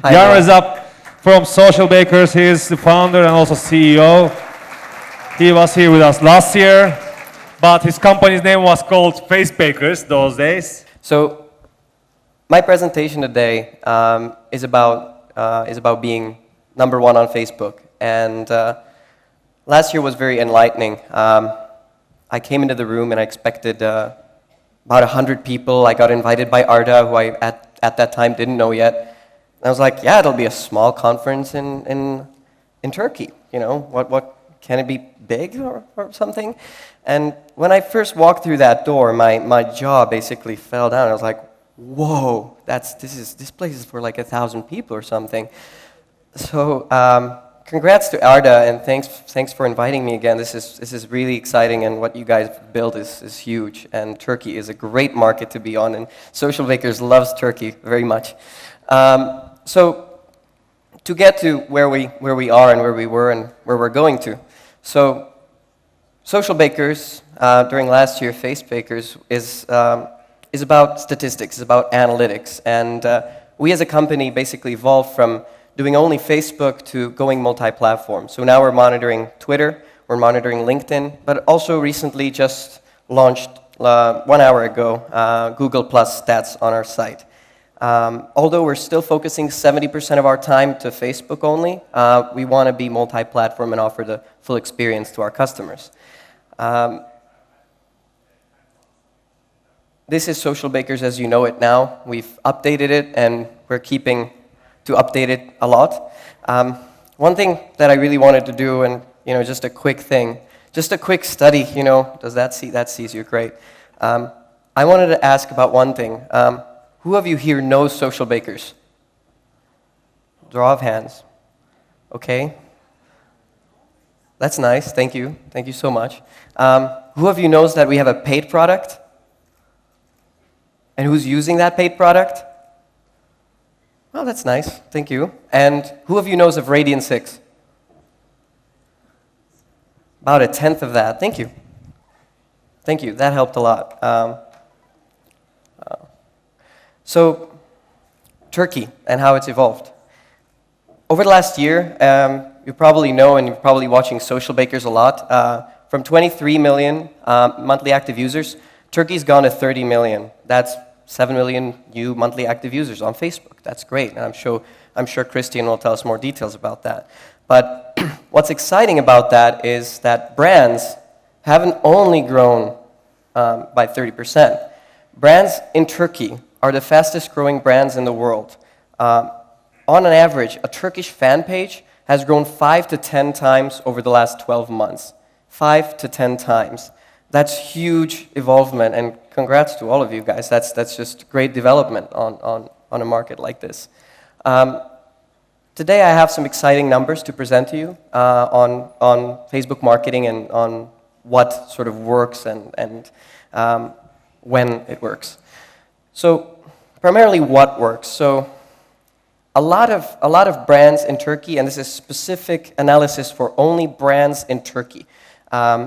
Jan Rezab from Socialbakers. He is the founder and also CEO. He was here with us last year, but his company's name was called Facebakers those days. So, my presentation today is about being number one on Facebook. And last year was very enlightening. I came into the room and I expected about 100 people. I got invited by Arda, who I at that time didn't know yet. And I was like, yeah, it'll be a small conference in Turkey. You know, what can it be big or something? And when I first walked through that door, my jaw basically fell down. I was like, whoa, this place is for like 1,000 people or something. So congrats to Arda, and thanks for inviting me again. This is really exciting, and what you guys built is huge. And Turkey is a great market to be on, and Socialbakers loves Turkey very much. So to get to where we are and where we were and where we're going to, so Socialbakers during last year, Facebakers is about statistics, is about analytics, and we as a company basically evolved from doing only Facebook to going multi-platform. So now we're monitoring Twitter, we're monitoring LinkedIn, but also recently just launched 1 hour ago Google Plus stats on our site. Although we're still focusing 70% of our time to Facebook only, we want to be multi-platform and offer the full experience to our customers. This is Socialbakers as you know it now. We've updated it and we're keeping to update it a lot. One thing that I really wanted to do, and just a quick thing, just a quick study, does that sees you great. I wanted to ask about one thing. Who of you here knows Socialbakers? Draw of hands. Okay. That's nice, thank you so much. Who of you knows that we have a paid product? And who's using that paid product? Oh, that's nice, thank you. And who of you knows of Radian 6? About 1/10 of that, thank you. Thank you, that helped a lot. So, Turkey and how it's evolved. Over the last year, you probably know and you're probably watching Socialbakers a lot, from 23 million monthly active users, Turkey's gone to 30 million. That's 7 million new monthly active users on Facebook. That's great, and I'm sure Christian will tell us more details about that. But what's exciting about that is that brands haven't only grown by 30%. Brands in Turkey are the fastest growing brands in the world. On an average, a Turkish fan page has grown 5 to 10 times over the last 12 months. 5 to 10 times. That's huge evolvement, and congrats to all of you guys. That's just great development on a market like this. Today I have some exciting numbers to present to you on Facebook marketing and on what sort of works and when it works. So primarily what works. So a lot of brands in Turkey, and this is specific analysis for only brands in Turkey.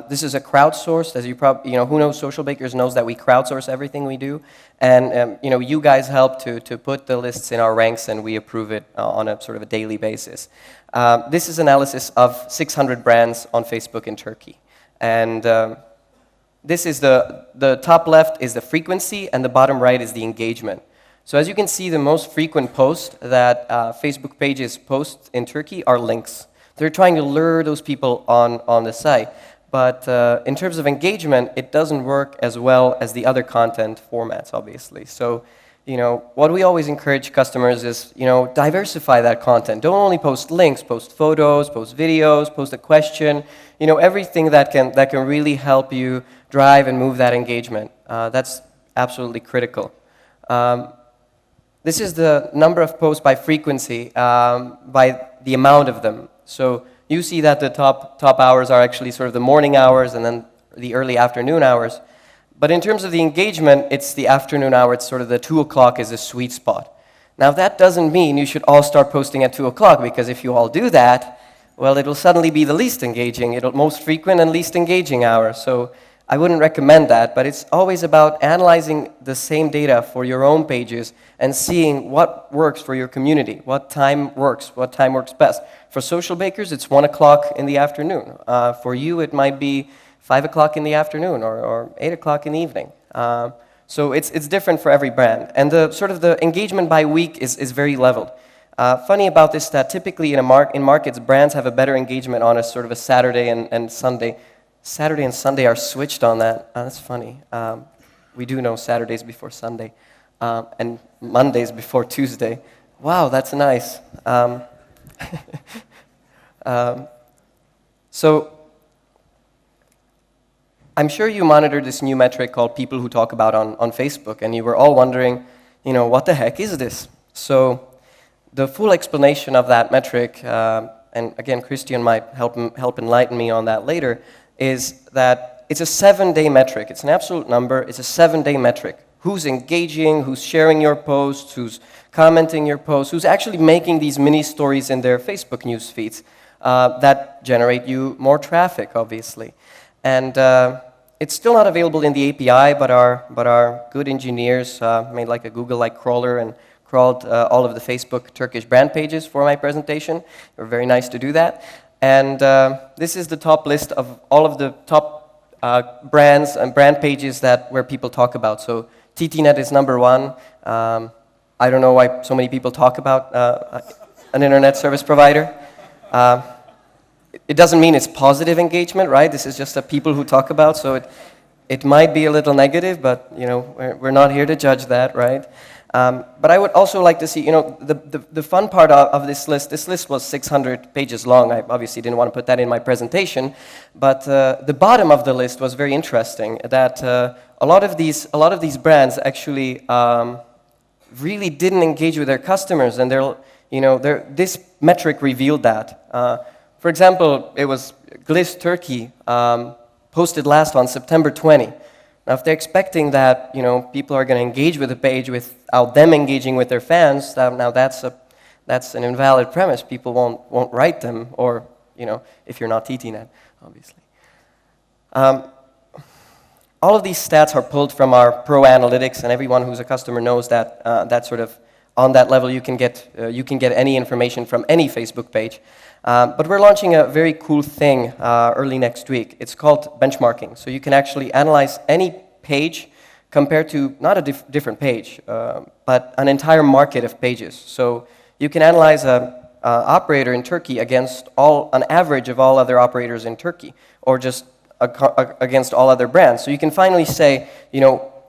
This is a crowdsourced, as you probably, who knows Socialbakers knows that we crowdsource everything we do. And, you guys help to put the lists in our ranks and we approve it on a sort of a daily basis. This is analysis of 600 brands on Facebook in Turkey. And this is the top left is the frequency and the bottom right is the engagement. So as you can see, the most frequent posts that Facebook pages post in Turkey are links. They're trying to lure those people on the site. But in terms of engagement, it doesn't work as well as the other content formats, obviously. So, what we always encourage customers is, diversify that content. Don't only post links, post photos, post videos, post a question, everything that can really help you drive and move that engagement. That's absolutely critical. This is the number of posts by frequency, by the amount of them. So you see that the top hours are actually sort of the morning hours and then the early afternoon hours. But in terms of the engagement, it's the afternoon hour. It's sort of the 2 o'clock is a sweet spot. Now that doesn't mean you should all start posting at 2 o'clock, because if you all do that, well, it'll suddenly be the least engaging, most frequent and least engaging hour. So I wouldn't recommend that, but it's always about analyzing the same data for your own pages and seeing what works for your community, what time works best. For Socialbakers, it's 1 o'clock in the afternoon. For you, it might be 5 o'clock in the afternoon or 8 o'clock in the evening. So it's different for every brand. And the sort of the engagement by week is very leveled. Funny about this that typically in markets, brands have a better engagement on a sort of a Saturday and Sunday. Saturday and Sunday are switched on that. That's funny. We do know Saturdays before Sunday and Mondays before Tuesday. Wow, that's nice. So I'm sure you monitored this new metric called people who talk about on Facebook, and you were all wondering, what the heck is this? So the full explanation of that metric, and again, Christian might help enlighten me on that later, is that it's a 7-day metric. It's an absolute number. It's a 7-day metric. Who's engaging, who's sharing your posts, who's commenting your posts, who's actually making these mini stories in their Facebook news feeds that generate you more traffic, obviously. And it's still not available in the API, but our good engineers made like a Google-like crawler and crawled all of the Facebook Turkish brand pages for my presentation. They were very nice to do that. And this is the top list of all of the top brands and brand pages where people talk about. So TTNet is number 1. I don't know why so many people talk about an internet service provider. It doesn't mean it's positive engagement, right? This is just the people who talk about, so it might be a little negative, but we're not here to judge that, right? But I would also like to see, the fun part of this list was 600 pages long. I obviously didn't want to put that in my presentation, but the bottom of the list was very interesting, that a lot of these brands actually really didn't engage with their customers, and this metric revealed that. For example, it was Gliss Turkey posted last on September 20. Now, if they're expecting that people are going to engage with the page without them engaging with their fans, now that's an invalid premise. People won't write them, or if you're not TTNet, obviously. All of these stats are pulled from our Pro Analytics, and everyone who's a customer knows that sort of on that level you can get any information from any Facebook page. But we're launching a very cool thing early next week. It's called benchmarking. So you can actually analyze any page compared to not a different page, but an entire market of pages. So you can analyze an operator in Turkey against an average of all other operators in Turkey, or just against all other brands. So you can finally say,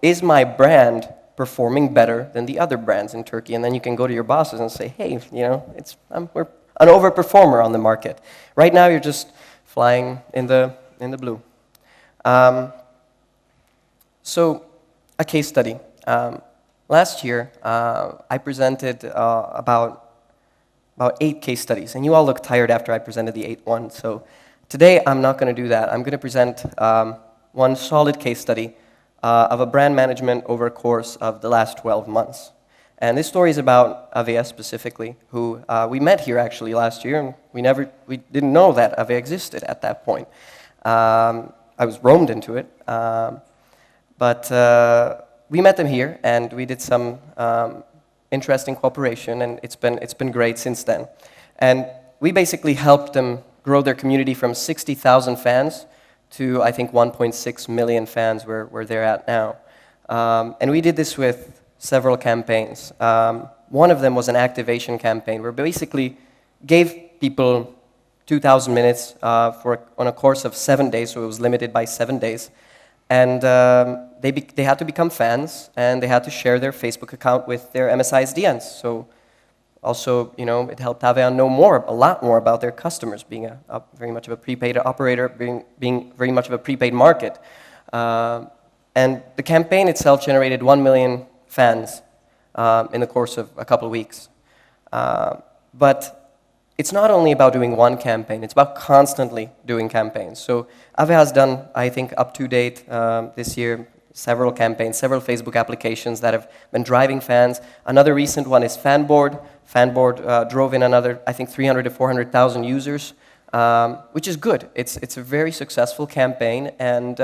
is my brand performing better than the other brands in Turkey? And then you can go to your bosses and say, hey, we're an overperformer on the market. Right now, you're just flying in the blue. So, a case study. Last year, I presented about 8 case studies, and you all look tired after I presented the 8th one. So, today I'm not going to do that. I'm going to present one solid case study of a brand management over a course of the last 12 months. And this story is about Avea specifically, who we met here actually last year, and we didn't know that Avea existed at that point. I was roamed into it, but we met them here, and we did some interesting cooperation, and it's been great since then. And we basically helped them grow their community from 60,000 fans to I think 1.6 million fans where they're at now. And we did this with several campaigns. One of them was an activation campaign where we basically gave people 2,000 minutes on a course of 7 days, so it was limited by 7 days. And they had to become fans, and they had to share their Facebook account with their MSISDNs. So also, it helped Avea know a lot more about their customers, being very much of a prepaid operator, being very much of a prepaid market. And the campaign itself generated 1 million fans in the course of a couple of weeks. But it's not only about doing one campaign, it's about constantly doing campaigns. So Avea has done, I think, up to date this year, several campaigns, several Facebook applications that have been driving fans. Another recent one is Fanboard. Fanboard drove in another, I think, 300 to 400,000 users which is good. It's a very successful campaign, and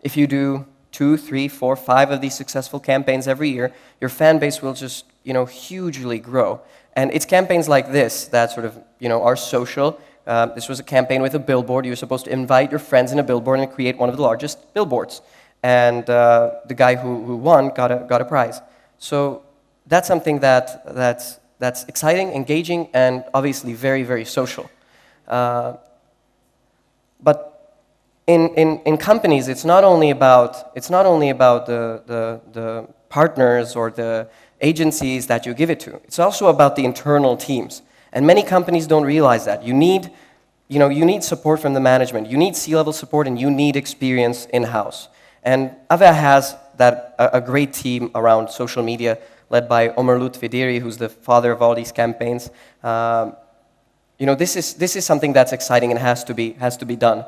if you do 2, 3, 4, 5 of these successful campaigns every year, your fan base will just, hugely grow. And it's campaigns like this that sort of, are social. This was a campaign with a billboard. You were supposed to invite your friends in a billboard and create one of the largest billboards. And the guy who won got a prize. So that's something that's exciting, engaging, and obviously very, very social. But in companies, it's not only about the partners or the agencies that you give it to. It's also about the internal teams. And many companies don't realize that. You need support from the management. You need C-level support, and you need experience in-house. And Avea has a great team around social media, led by Omer Lutfidiri, who's the father of all these campaigns. This is something that's exciting and has to be done.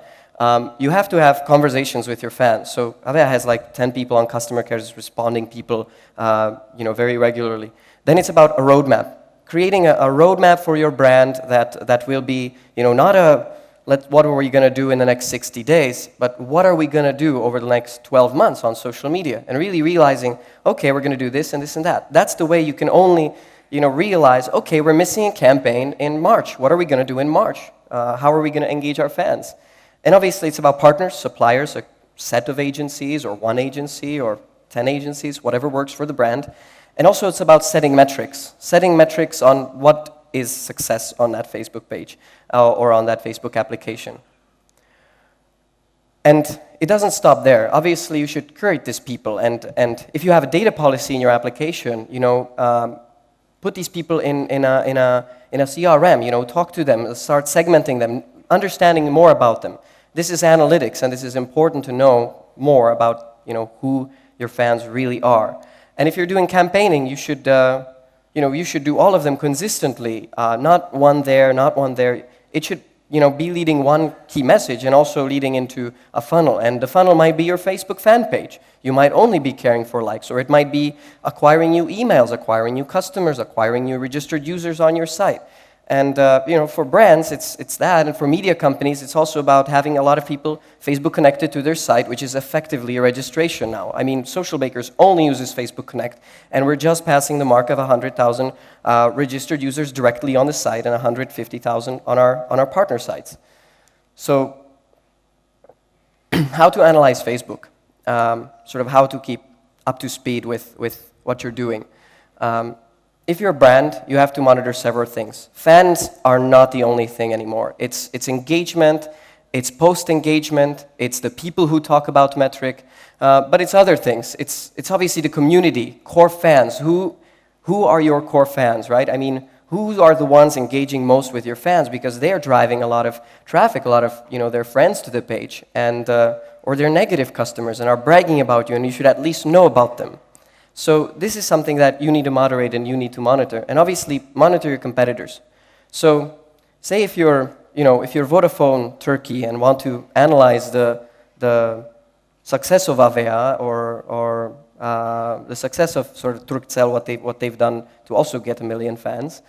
You have to have conversations with your fans. So Avea has like 10 people on customer care responding people, very regularly. Then it's about a roadmap. Creating a roadmap for your brand that will be, not what are we going to do in the next 60 days, but what are we going to do over the next 12 months on social media? And really realizing, okay, we're going to do this and this and that. That's the way you can only, realize, okay, we're missing a campaign in March. What are we going to do in March? How are we going to engage our fans? And obviously, it's about partners, suppliers, a set of agencies, or one agency, or 10 agencies, whatever works for the brand. And also, it's about setting metrics on what is success on that Facebook page or on that Facebook application. And it doesn't stop there. Obviously, you should curate these people. And if you have a data policy in your application, put these people in a CRM. Talk to them, start segmenting them, understanding more about them. This is analytics, and this is important to know more about who your fans really are. And if you're doing campaigning, you should do all of them consistently, not one there, not one there. It should be leading one key message and also leading into a funnel. And the funnel might be your Facebook fan page. You might only be caring for likes, or it might be acquiring new emails, acquiring new customers, acquiring new registered users on your site. And for brands, it's that, and for media companies, it's also about having a lot of people Facebook connected to their site, which is effectively a registration now. I mean, Socialbakers only uses Facebook Connect, and we're just passing the mark of 100,000 registered users directly on the site and 150,000 on our partner sites. So, how to analyze Facebook? Sort of how to keep up to speed with what you're doing. If you're a brand, you have to monitor several things. Fans are not the only thing anymore. It's engagement, it's post-engagement, it's the people who talk about metric, but it's other things. It's obviously the community, core fans. Who are your core fans, right? I mean, who are the ones engaging most with your fans, because they're driving a lot of traffic, a lot of their friends to the page, and or they're negative customers and are bragging about you, and you should at least know about them. So this is something that you need to moderate and you need to monitor. And obviously, monitor your competitors. So say if you're Vodafone Turkey and want to analyze the success of Avea or the success of sort of Turkcell, what they've done to also get 1 million fans,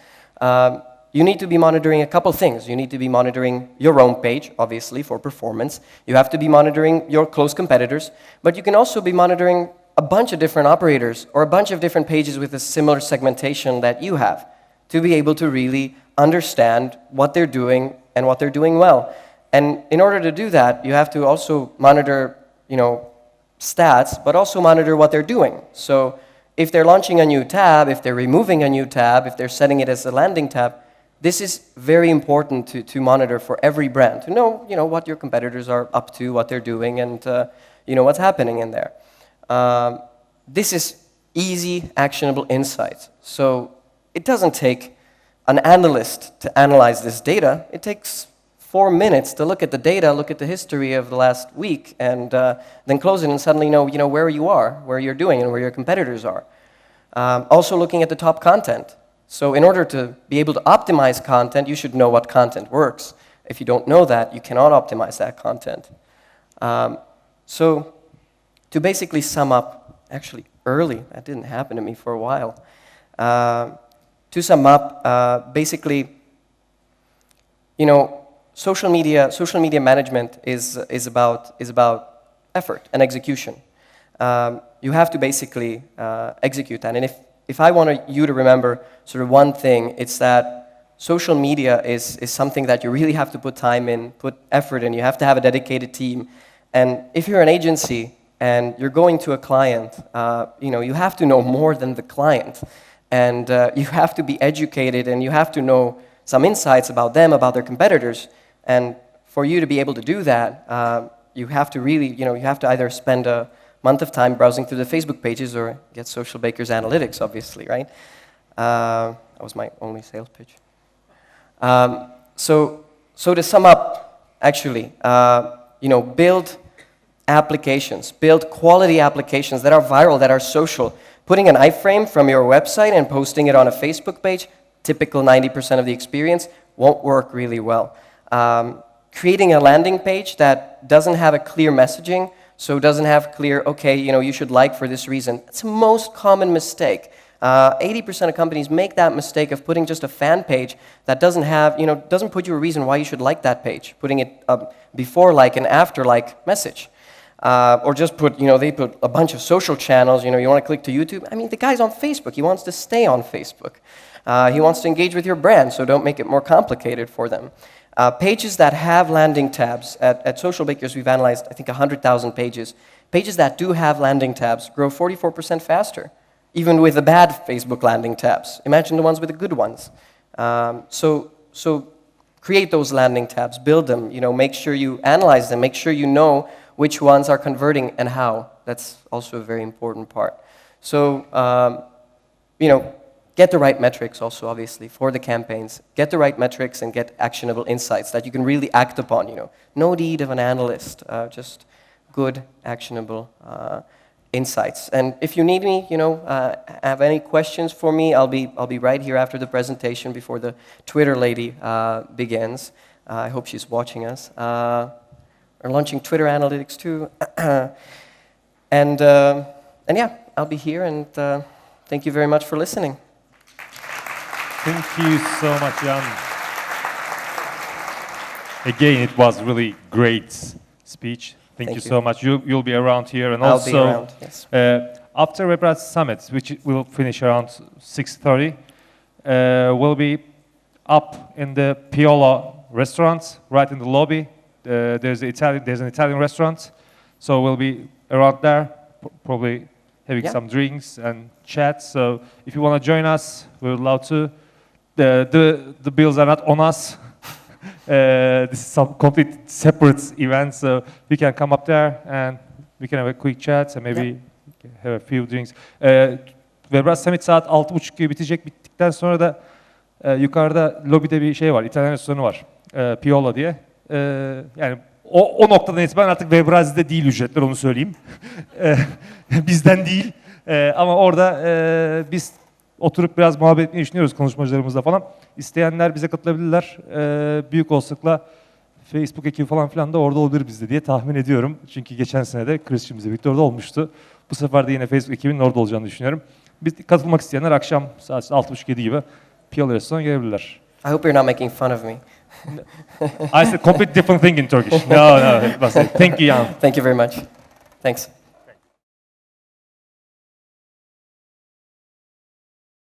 you need to be monitoring a couple things. You need to be monitoring your own page, obviously, for performance. You have to be monitoring your close competitors, but you can also be monitoring a bunch of different operators or a bunch of different pages with a similar segmentation that you have to be able to really understand what they're doing and what they're doing well. And in order to do that, you have to also monitor, stats, but also monitor what they're doing. So if they're launching a new tab, if they're removing a new tab, if they're setting it as a landing tab, this is very important to monitor for every brand, to know, what your competitors are up to, what they're doing, and, what's happening in there. This is easy, actionable insights. So it doesn't take an analyst to analyze this data. It takes 4 minutes to look at the data, look at the history of the last week, and then close it and suddenly know, where you are, where you're doing, and where your competitors are. Also looking at the top content. So in order to be able to optimize content, you should know what content works. If you don't know that, you cannot optimize that content. So to basically sum up, actually early, that didn't happen to me for a while. To sum up, basically, social media management is about effort and execution. You have to basically execute that. And if I want you to remember sort of one thing, it's that social media is something that you really have to put time in, put effort in. You have to have a dedicated team. And if you're an agency and you're going to a client, you have to know more than the client. And you have to be educated, and you have to know some insights about them, about their competitors. And for you to be able to do that, you have to really, you have to either spend a month of time browsing through the Facebook pages or get Socialbakers analytics, obviously, right? That was my only sales pitch. So to sum up, actually, build applications, build quality applications that are viral, that are social. Putting an iframe from your website and posting it on a Facebook page, typical 90% of the experience, won't work really well. Creating a landing page that doesn't have a clear messaging, so doesn't have clear, okay, you should like for this reason. It's the most common mistake. 80% of companies make that mistake of putting just a fan page that doesn't have, doesn't put you a reason why you should like that page, putting it before like and after like message. Or just put, they put a bunch of social channels, you want to click to YouTube. I mean, the guy's on Facebook. He wants to stay on Facebook. He wants to engage with your brand, so don't make it more complicated for them. Pages that have landing tabs. At Socialbakers, we've analyzed, I think, 100,000 pages. Pages that do have landing tabs grow 44% faster, even with the bad Facebook landing tabs. Imagine the ones with the good ones. So create those landing tabs, build them, make sure you analyze them, make sure you know which ones are converting and how. That's also a very important part. So, get the right metrics also, obviously, for the campaigns. Get the right metrics and get actionable insights that you can really act upon, No need of an analyst, just good, actionable insights. And if you need me, have any questions for me, I'll be right here after the presentation before the Twitter lady begins. I hope she's watching us. We're launching Twitter analytics too. and yeah, I'll be here, and thank you very much for listening. Thank you so much, Jan. Again, it was really great speech. Thank you so much. You'll be around here, and I'll also be around, yes. After Rezab Summit, which will finish around 6:30, we'll be up in the Piola restaurant, right in the lobby. There's an Italian restaurant, so we'll be around there, probably having some drinks and chat. So if you want to join us, we would love to. The bills are not on us. This is some complete separate event, so you can come up there and we can have a quick chat and maybe have a few drinks. Rezab Summit saat 6:30 gibi bitecek. Bittikten sonra da yukarıda lobide bir şey var, İtalyan restoranı var, Piola diye. Yani o noktadan itibaren artık Webrazi'de değil ücretler, onu söyleyeyim. Bizden değil. Ama orada biz oturup biraz muhabbet etmeyi düşünüyoruz konuşmacılarımızla falan. İsteyenler bize katılabilirler. Büyük olasılıkla Facebook ekibi falan filan da orada olabilir bizde diye tahmin ediyorum. Çünkü geçen sene de Christian bizle birlikte orada olmuştu. Bu sefer de yine Facebook ekibinin orada olacağını düşünüyorum. Katılmak isteyenler akşam saat 6:30-7 gibi Piola Restoran'a gelebilirler. I hope you're not making fun of me. I said completely different thing in Turkish. No, it was thank you, Jan. Thank you very much. Thanks.